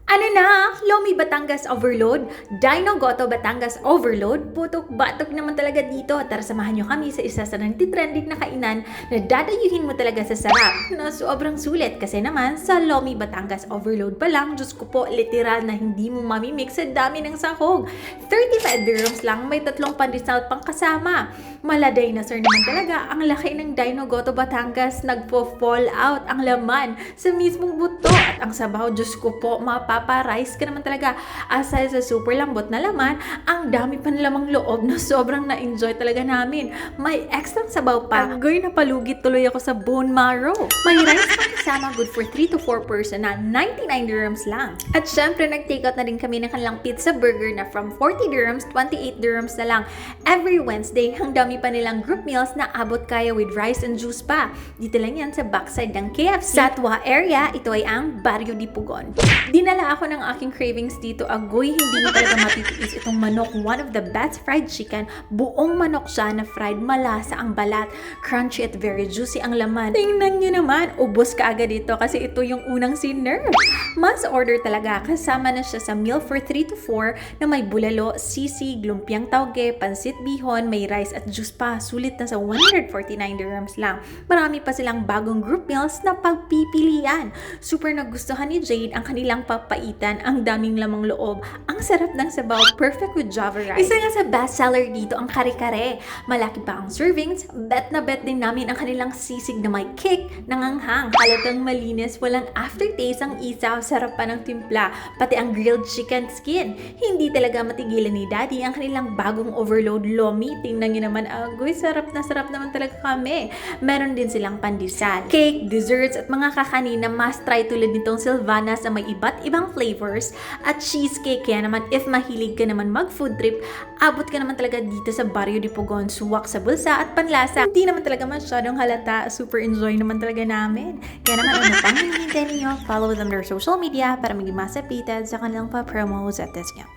Ano na? Lomi Batangas Overload? Dino Goto Batangas Overload? Putok-batok naman talaga dito. Tara samahan nyo kami sa isa sa nagtitrending na kainan na dadayuhin mo talaga sa sarap na sobrang sulit. Kasi naman sa Lomi Batangas Overload pa lang, Diyos ko po, literal na hindi mo mamimix sa dami ng sahog. 35 dirhams lang, may tatlong pandesal pang kasama. Mala dinosaur naman talaga, ang laki ng Dino Goto Batangas, nagpo-fall out ang laman sa mismong buto. At ang sabaw, Diyos ko po, mapaparice ka naman talaga. Aside sa super lambot na laman, ang dami pa lamang loob na sobrang na-enjoy talaga namin. May extra sabaw pa. Agoy, napalugit tuloy ako sa bone marrow. May rice pa kasama, good for 3 to 4 person na 99 dirhams lang. At syempre, nag-take out na rin kami ng kanilang pizza burger na from 40 dirhams, 28 dirhams na lang. Every Wednesday, ang dami pa nilang group meals na abot kaya with rice and juice pa. Dito lang yan sa backside ng KFC. Sa Twa area, ito ay ang Barrio di Pugon. Dinala ako ng aking cravings dito. Agoy, hindi mo talaga matitiis itong manok. One of the best fried chicken. Buong manok siya na fried, malasa ang balat. Crunchy at very juicy ang laman. Tingnan nyo naman, ubos ka agad dito kasi ito yung unang sinerve. Mas order talaga. Kasama na siya sa meal for 3 to 4 na may bulalo, sisig, lumpiang tauge, pansit bihon, may rice at juice pa. Sulit na sa 149 dirhams lang. Marami pa silang bagong group meals na pagpipilian. Super nagustuhan ni Jade ang kanilang papaitan, ang daming lamang loob, ang sarap ng sabaw, perfect with Java rice. Isa nga sa bestseller dito ang kare-kare. Malaki pa ang servings, bet na bet din namin ang kanilang sisig na may kick, nanganghang, halatang malinis, walang aftertaste ang isaw, sarap pa ng timpla, pati ang grilled chicken skin. Hindi talaga matigilan ni Daddy ang kanilang bagong overload lomi. Tingnan nyo naman, agoy, sarap naman talaga kami. Meron din silang pandesal, cake, desserts at mga kakanin na must try tulad nitong Sylvanas na may iba't ibang flavors at cheesecake. Kaya naman if mahilig ka naman mag food trip, abot ka naman talaga dito sa Barrio de Pugon. Suwak sa bulsa at panlasa, hindi naman talaga masyadong halata. Super enjoy naman talaga namin. Kaya naman ano pang hinihintay ninyo, follow them their social media para maging mas updated sa kanilang pa-promos at discount.